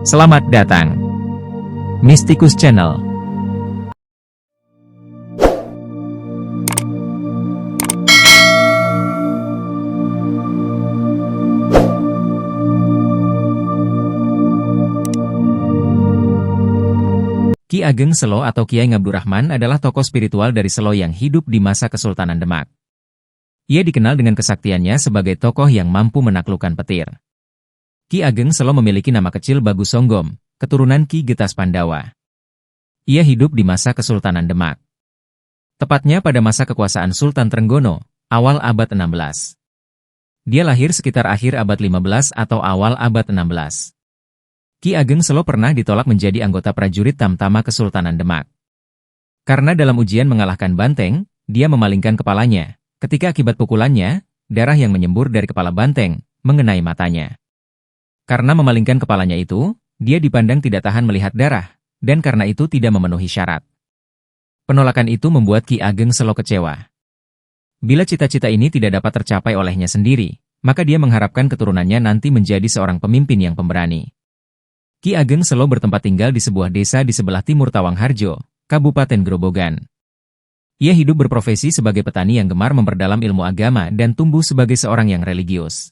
Selamat datang, Mystikus Channel. Ki Ageng Selo atau Kiai Ngabdurrahman adalah tokoh spiritual dari Selo yang hidup di masa Kesultanan Demak. Ia dikenal dengan kesaktiannya sebagai tokoh yang mampu menaklukkan petir. Ki Ageng Selo memiliki nama kecil Bagus Songgom, keturunan Ki Getas Pandawa. Ia hidup di masa Kesultanan Demak. Tepatnya pada masa kekuasaan Sultan Trenggono, awal abad 16. Dia lahir sekitar akhir abad 15 atau awal abad 16. Ki Ageng Selo pernah ditolak menjadi anggota prajurit Tamtama Kesultanan Demak. Karena dalam ujian mengalahkan banteng, dia memalingkan kepalanya. Ketika akibat pukulannya, darah yang menyembur dari kepala banteng mengenai matanya. Karena memalingkan kepalanya itu, dia dipandang tidak tahan melihat darah, dan karena itu tidak memenuhi syarat. Penolakan itu membuat Ki Ageng Selo kecewa. Bila cita-cita ini tidak dapat tercapai olehnya sendiri, maka dia mengharapkan keturunannya nanti menjadi seorang pemimpin yang pemberani. Ki Ageng Selo bertempat tinggal di sebuah desa di sebelah timur Tawangharjo, Kabupaten Grobogan. Ia hidup berprofesi sebagai petani yang gemar memperdalam ilmu agama dan tumbuh sebagai seorang yang religius.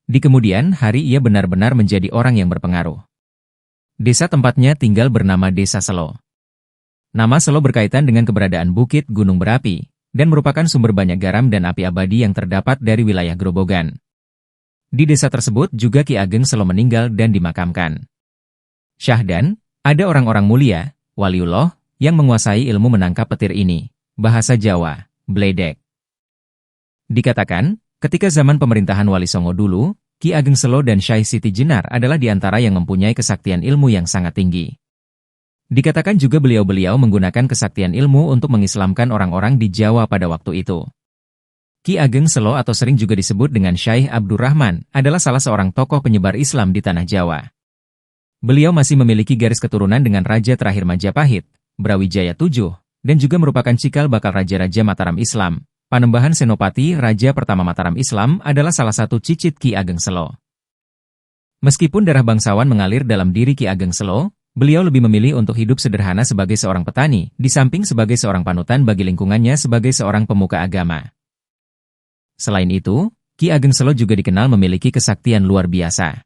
Di kemudian hari ia benar-benar menjadi orang yang berpengaruh. Desa tempatnya tinggal bernama Desa Selo. Nama Selo berkaitan dengan keberadaan bukit gunung berapi, dan merupakan sumber banyak garam dan api abadi yang terdapat dari wilayah Grobogan. Di desa tersebut juga Ki Ageng Selo meninggal dan dimakamkan. Syahdan, ada orang-orang mulia, waliullah, yang menguasai ilmu menangkap petir ini, bahasa Jawa, bledek. Dikatakan, ketika zaman pemerintahan Wali Songo dulu, Ki Ageng Selo dan Syekh Siti Jenar adalah di antara yang mempunyai kesaktian ilmu yang sangat tinggi. Dikatakan juga beliau-beliau menggunakan kesaktian ilmu untuk mengislamkan orang-orang di Jawa pada waktu itu. Ki Ageng Selo atau sering juga disebut dengan Syekh Abdurrahman adalah salah seorang tokoh penyebar Islam di tanah Jawa. Beliau masih memiliki garis keturunan dengan Raja terakhir Majapahit, Brawijaya VII, dan juga merupakan cikal bakal Raja-Raja Mataram Islam. Panembahan Senopati Raja pertama Mataram Islam adalah salah satu cicit Ki Ageng Selo. Meskipun darah bangsawan mengalir dalam diri Ki Ageng Selo, beliau lebih memilih untuk hidup sederhana sebagai seorang petani, di samping sebagai seorang panutan bagi lingkungannya sebagai seorang pemuka agama. Selain itu, Ki Ageng Selo juga dikenal memiliki kesaktian luar biasa.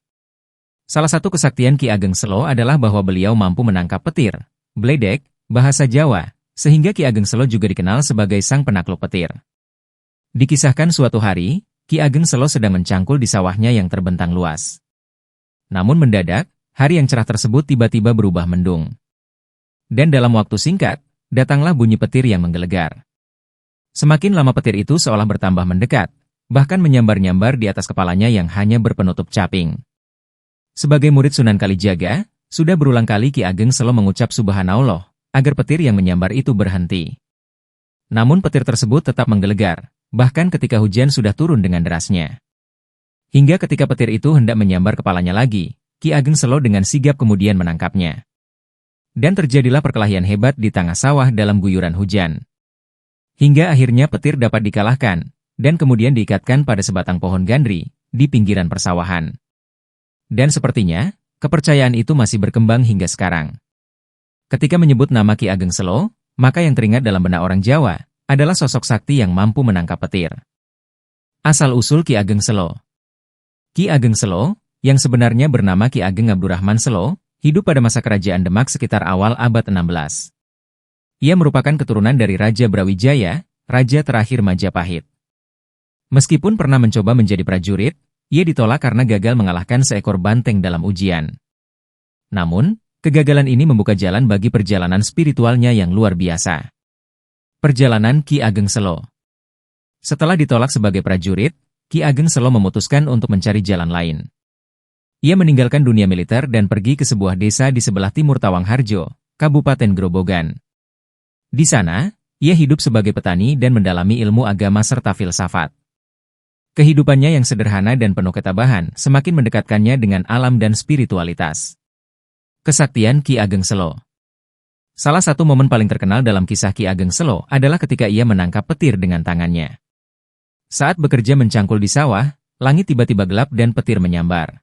Salah satu kesaktian Ki Ageng Selo adalah bahwa beliau mampu menangkap petir, bledek, bahasa Jawa, sehingga Ki Ageng Selo juga dikenal sebagai sang penakluk petir. Dikisahkan suatu hari, Ki Ageng Selo sedang mencangkul di sawahnya yang terbentang luas. Namun mendadak, hari yang cerah tersebut tiba-tiba berubah mendung. Dan dalam waktu singkat, datanglah bunyi petir yang menggelegar. Semakin lama petir itu seolah bertambah mendekat, bahkan menyambar-nyambar di atas kepalanya yang hanya berpenutup caping. Sebagai murid Sunan Kalijaga, sudah berulang kali Ki Ageng Selo mengucap Subhanallah, agar petir yang menyambar itu berhenti. Namun petir tersebut tetap menggelegar, bahkan ketika hujan sudah turun dengan derasnya. Hingga ketika petir itu hendak menyambar kepalanya lagi, Ki Ageng Selo dengan sigap kemudian menangkapnya. Dan terjadilah perkelahian hebat di tengah sawah dalam guyuran hujan. Hingga akhirnya petir dapat dikalahkan, dan kemudian diikatkan pada sebatang pohon gandri, di pinggiran persawahan. Dan sepertinya, kepercayaan itu masih berkembang hingga sekarang. Ketika menyebut nama Ki Ageng Selo, maka yang teringat dalam benak orang Jawa, adalah sosok sakti yang mampu menangkap petir. Asal-usul Ki Ageng Selo. Ki Ageng Selo, yang sebenarnya bernama Ki Ageng Ngabdurrahman Selo, hidup pada masa kerajaan Demak sekitar awal abad 16. Ia merupakan keturunan dari Raja Brawijaya, Raja terakhir Majapahit. Meskipun pernah mencoba menjadi prajurit, ia ditolak karena gagal mengalahkan seekor banteng dalam ujian. Namun, kegagalan ini membuka jalan bagi perjalanan spiritualnya yang luar biasa. Perjalanan Ki Ageng Selo. Setelah ditolak sebagai prajurit, Ki Ageng Selo memutuskan untuk mencari jalan lain. Ia meninggalkan dunia militer dan pergi ke sebuah desa di sebelah timur Tawangharjo, Kabupaten Grobogan. Di sana, ia hidup sebagai petani dan mendalami ilmu agama serta filsafat. Kehidupannya yang sederhana dan penuh ketabahan semakin mendekatkannya dengan alam dan spiritualitas. Kesaktian Ki Ageng Selo. Salah satu momen paling terkenal dalam kisah Ki Ageng Selo adalah ketika ia menangkap petir dengan tangannya. Saat bekerja mencangkul di sawah, langit tiba-tiba gelap dan petir menyambar.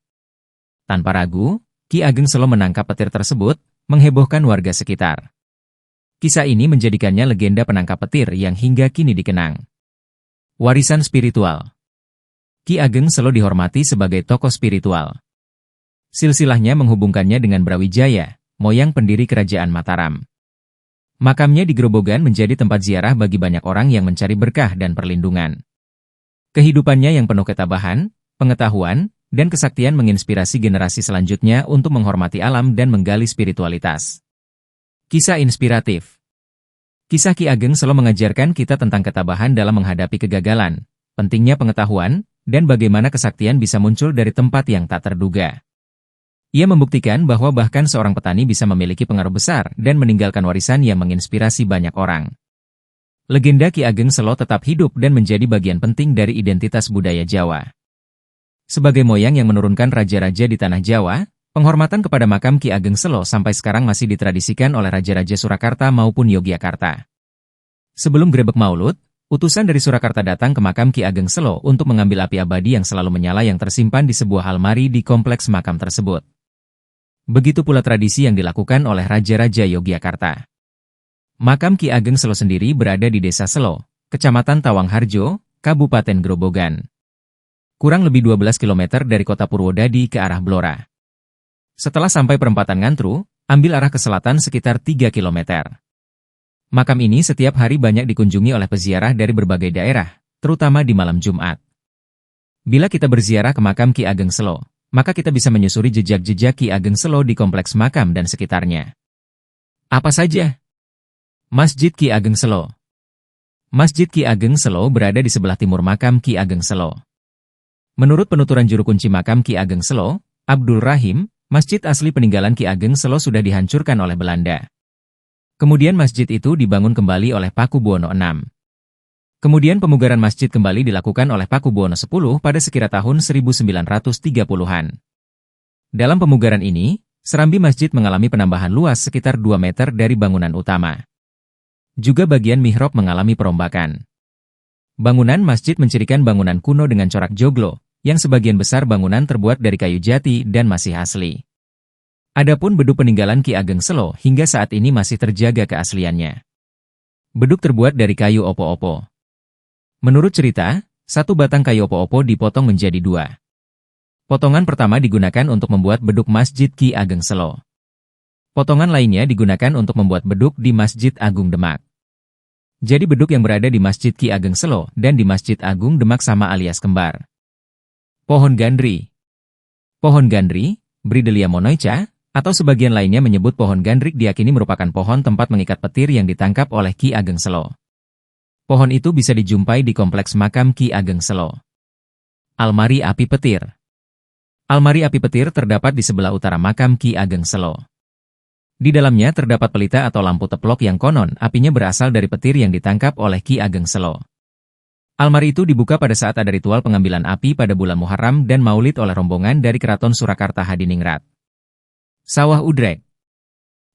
Tanpa ragu, Ki Ageng Selo menangkap petir tersebut, menghebohkan warga sekitar. Kisah ini menjadikannya legenda penangkap petir yang hingga kini dikenang. Warisan spiritual. Ki Ageng Selo dihormati sebagai tokoh spiritual. Silsilahnya menghubungkannya dengan Brawijaya, moyang pendiri kerajaan Mataram. Makamnya di Grobogan menjadi tempat ziarah bagi banyak orang yang mencari berkah dan perlindungan. Kehidupannya yang penuh ketabahan, pengetahuan, dan kesaktian menginspirasi generasi selanjutnya untuk menghormati alam dan menggali spiritualitas. Kisah inspiratif. Kisah Ki Ageng Selo mengajarkan kita tentang ketabahan dalam menghadapi kegagalan, pentingnya pengetahuan, dan bagaimana kesaktian bisa muncul dari tempat yang tak terduga. Ia membuktikan bahwa bahkan seorang petani bisa memiliki pengaruh besar dan meninggalkan warisan yang menginspirasi banyak orang. Legenda Ki Ageng Selo tetap hidup dan menjadi bagian penting dari identitas budaya Jawa. Sebagai moyang yang menurunkan raja-raja di tanah Jawa, penghormatan kepada makam Ki Ageng Selo sampai sekarang masih ditradisikan oleh raja-raja Surakarta maupun Yogyakarta. Sebelum grebek Maulud, utusan dari Surakarta datang ke makam Ki Ageng Selo untuk mengambil api abadi yang selalu menyala yang tersimpan di sebuah almari di kompleks makam tersebut. Begitu pula tradisi yang dilakukan oleh raja-raja Yogyakarta. Makam Ki Ageng Selo sendiri berada di Desa Selo, Kecamatan Tawangharjo, Kabupaten Grobogan. Kurang lebih 12 km dari kota Purwodadi ke arah Blora. Setelah sampai perempatan Ngantru, ambil arah ke selatan sekitar 3 km. Makam ini setiap hari banyak dikunjungi oleh peziarah dari berbagai daerah, terutama di malam Jumat. Bila kita berziarah ke makam Ki Ageng Selo, maka kita bisa menyusuri jejak-jejak Ki Ageng Selo di kompleks makam dan sekitarnya. Apa saja? Masjid Ki Ageng Selo. Masjid Ki Ageng Selo berada di sebelah timur makam Ki Ageng Selo. Menurut penuturan juru kunci makam Ki Ageng Selo, Abdul Rahim, masjid asli peninggalan Ki Ageng Selo sudah dihancurkan oleh Belanda. Kemudian masjid itu dibangun kembali oleh Pakubuwono VI. Kemudian pemugaran masjid kembali dilakukan oleh Pakubuwono X pada sekira tahun 1930-an. Dalam pemugaran ini, serambi masjid mengalami penambahan luas sekitar 2 meter dari bangunan utama. Juga bagian mihrab mengalami perombakan. Bangunan masjid mencirikan bangunan kuno dengan corak joglo, yang sebagian besar bangunan terbuat dari kayu jati dan masih asli. Adapun beduk peninggalan Ki Ageng Selo hingga saat ini masih terjaga keasliannya. Beduk terbuat dari kayu opo-opo. Menurut cerita, satu batang kayu opo-opo dipotong menjadi 2. Potongan pertama digunakan untuk membuat beduk Masjid Ki Ageng Selo. Potongan lainnya digunakan untuk membuat beduk di Masjid Agung Demak. Jadi beduk yang berada di Masjid Ki Ageng Selo dan di Masjid Agung Demak sama alias kembar. Pohon gandri. Pohon gandri, Bridelia monoica, atau sebagian lainnya menyebut pohon gandrik diyakini merupakan pohon tempat mengikat petir yang ditangkap oleh Ki Ageng Selo. Pohon itu bisa dijumpai di kompleks makam Ki Ageng Selo. Almari api petir. Almari api petir terdapat di sebelah utara makam Ki Ageng Selo. Di dalamnya terdapat pelita atau lampu teplok yang konon apinya berasal dari petir yang ditangkap oleh Ki Ageng Selo. Almari itu dibuka pada saat ada ritual pengambilan api pada bulan Muharram dan Maulid oleh rombongan dari Keraton Surakarta Hadiningrat. Sawah Udrek.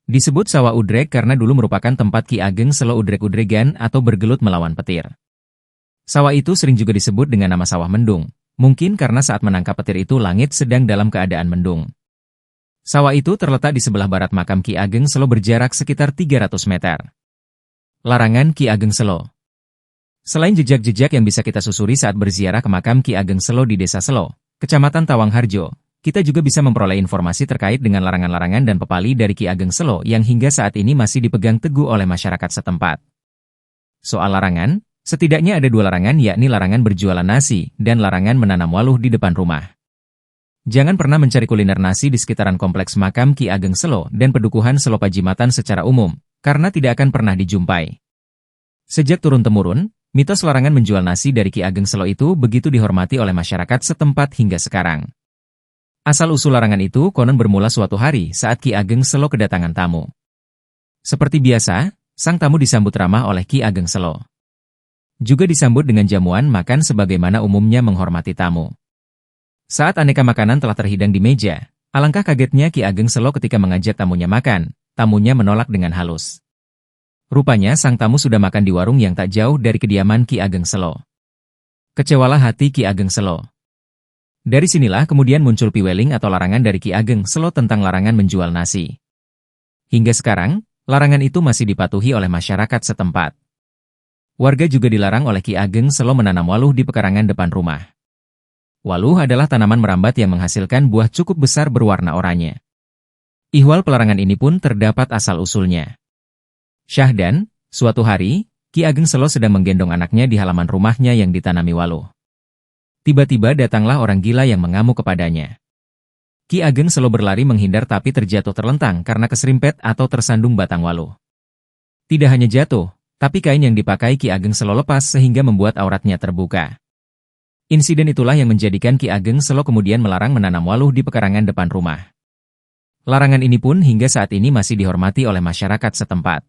Disebut Sawah Udrek karena dulu merupakan tempat Ki Ageng Selo udrek-udregan atau bergelut melawan petir. Sawah itu sering juga disebut dengan nama Sawah Mendung, mungkin karena saat menangkap petir itu langit sedang dalam keadaan mendung. Sawah itu terletak di sebelah barat makam Ki Ageng Selo berjarak sekitar 300 meter. Larangan Ki Ageng Selo. Selain jejak-jejak yang bisa kita susuri saat berziarah ke makam Ki Ageng Selo di Desa Selo, Kecamatan Tawangharjo, kita juga bisa memperoleh informasi terkait dengan larangan-larangan dan pepali dari Ki Ageng Selo yang hingga saat ini masih dipegang teguh oleh masyarakat setempat. Soal larangan, setidaknya ada 2 larangan yakni larangan berjualan nasi dan larangan menanam waluh di depan rumah. Jangan pernah mencari kuliner nasi di sekitaran kompleks makam Ki Ageng Selo dan pedukuhan Selo Pajimatan secara umum, karena tidak akan pernah dijumpai. Sejak turun-temurun, mitos larangan menjual nasi dari Ki Ageng Selo itu begitu dihormati oleh masyarakat setempat hingga sekarang. Asal-usul larangan itu konon bermula suatu hari saat Ki Ageng Selo kedatangan tamu. Seperti biasa, sang tamu disambut ramah oleh Ki Ageng Selo. Juga disambut dengan jamuan makan sebagaimana umumnya menghormati tamu. Saat aneka makanan telah terhidang di meja, alangkah kagetnya Ki Ageng Selo ketika mengajak tamunya makan, tamunya menolak dengan halus. Rupanya sang tamu sudah makan di warung yang tak jauh dari kediaman Ki Ageng Selo. Kecewalah hati Ki Ageng Selo. Dari sinilah kemudian muncul piweling atau larangan dari Ki Ageng Selo tentang larangan menjual nasi. Hingga sekarang, larangan itu masih dipatuhi oleh masyarakat setempat. Warga juga dilarang oleh Ki Ageng Selo menanam waluh di pekarangan depan rumah. Waluh adalah tanaman merambat yang menghasilkan buah cukup besar berwarna oranye. Ihwal pelarangan ini pun terdapat asal-usulnya. Syahdan, suatu hari, Ki Ageng Selo sedang menggendong anaknya di halaman rumahnya yang ditanami waluh. Tiba-tiba datanglah orang gila yang mengamuk kepadanya. Ki Ageng Selo berlari menghindar tapi terjatuh terlentang karena keserimpet atau tersandung batang waluh. Tidak hanya jatuh, tapi kain yang dipakai Ki Ageng Selo lepas sehingga membuat auratnya terbuka. Insiden itulah yang menjadikan Ki Ageng Selo kemudian melarang menanam waluh di pekarangan depan rumah. Larangan ini pun hingga saat ini masih dihormati oleh masyarakat setempat.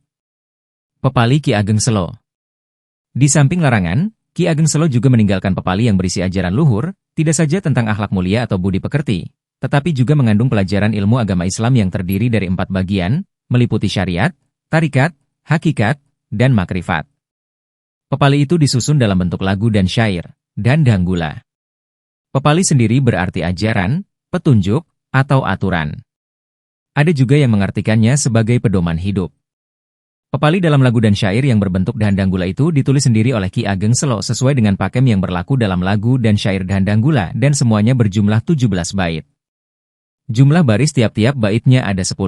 Pepali Ki Ageng Selo. Di samping larangan, Ki Ageng Selo juga meninggalkan pepali yang berisi ajaran luhur, tidak saja tentang akhlak mulia atau budi pekerti, tetapi juga mengandung pelajaran ilmu agama Islam yang terdiri dari 4 bagian, meliputi syariat, tarikat, hakikat, dan makrifat. Pepali itu disusun dalam bentuk lagu dan syair, dan danggula. Pepali sendiri berarti ajaran, petunjuk, atau aturan. Ada juga yang mengartikannya sebagai pedoman hidup. Pepali dalam lagu dan syair yang berbentuk danggula itu ditulis sendiri oleh Ki Ageng Selo sesuai dengan pakem yang berlaku dalam lagu dan syair danggula dan semuanya berjumlah 17 bait. Jumlah baris tiap-tiap baitnya ada 10.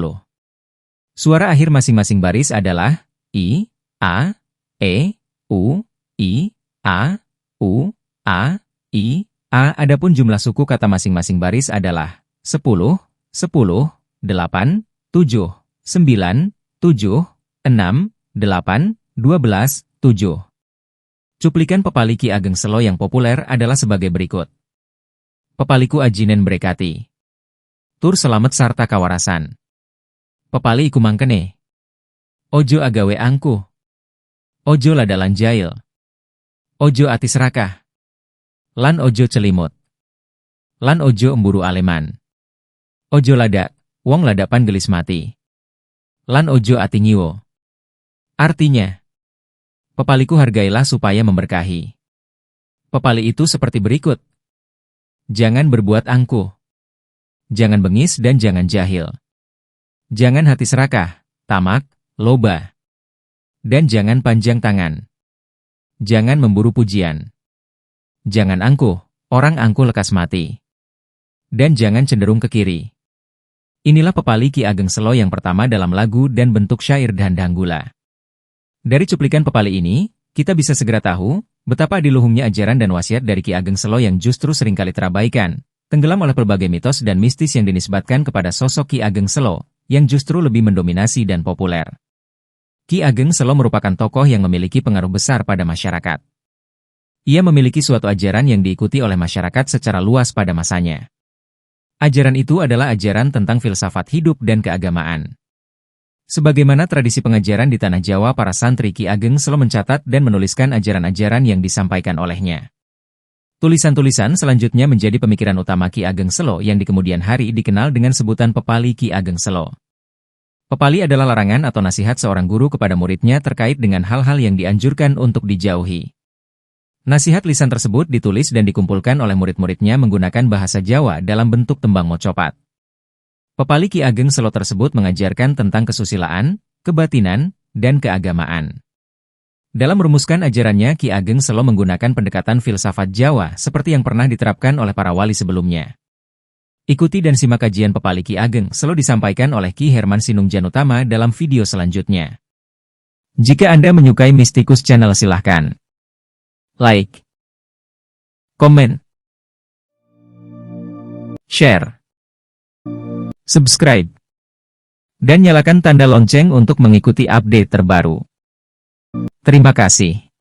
Suara akhir masing-masing baris adalah I, A, E, U, I, A, U, A, I, A. Adapun jumlah suku kata masing-masing baris adalah 10, 10, 8, 7, 9, 7, 6, 8, 12, 7. Cuplikan pepali Ki Ageng Selo yang populer adalah sebagai berikut. Pepaliku ajinen brekati. Tur selamet sarta kawarasan. Pepali iku mangkene. Ojo agawe angku. Ojo ladalan jail. Ojo ati serakah. Lan ojo celimut. Lan ojo emburu aleman. Ojo ladak, wong ladapan gelis mati. Lan ojo ati nyiwo. Artinya, pepaliku hargailah supaya memberkahi. Pepali itu seperti berikut. Jangan berbuat angkuh. Jangan bengis dan jangan jahil. Jangan hati serakah, tamak, loba. Dan jangan panjang tangan. Jangan memburu pujian. Jangan angkuh, orang angkuh lekas mati. Dan jangan cenderung ke kiri. Inilah pepali Ki Ageng Selo yang pertama dalam lagu dan bentuk syair dan danggula. Dari cuplikan pepali ini, kita bisa segera tahu betapa diluhungnya ajaran dan wasiat dari Ki Ageng Selo yang justru seringkali terabaikan, tenggelam oleh berbagai mitos dan mistis yang dinisbatkan kepada sosok Ki Ageng Selo, yang justru lebih mendominasi dan populer. Ki Ageng Selo merupakan tokoh yang memiliki pengaruh besar pada masyarakat. Ia memiliki suatu ajaran yang diikuti oleh masyarakat secara luas pada masanya. Ajaran itu adalah ajaran tentang filsafat hidup dan keagamaan. Sebagaimana tradisi pengajaran di Tanah Jawa, para santri Ki Ageng Selo mencatat dan menuliskan ajaran-ajaran yang disampaikan olehnya. Tulisan-tulisan selanjutnya menjadi pemikiran utama Ki Ageng Selo yang di kemudian hari dikenal dengan sebutan pepali Ki Ageng Selo. Pepali adalah larangan atau nasihat seorang guru kepada muridnya terkait dengan hal-hal yang dianjurkan untuk dijauhi. Nasihat lisan tersebut ditulis dan dikumpulkan oleh murid-muridnya menggunakan bahasa Jawa dalam bentuk tembang mocopat. Pepali Ki Ageng Selo tersebut mengajarkan tentang kesusilaan, kebatinan, dan keagamaan. Dalam merumuskan ajarannya, Ki Ageng Selo menggunakan pendekatan filsafat Jawa seperti yang pernah diterapkan oleh para wali sebelumnya. Ikuti dan simak kajian pepali Ki Ageng Selo disampaikan oleh Ki Herman Sinungjanutama dalam video selanjutnya. Jika Anda menyukai Mistikus Channel silahkan like, komen, share, subscribe, dan nyalakan tanda lonceng untuk mengikuti update terbaru. Terima kasih.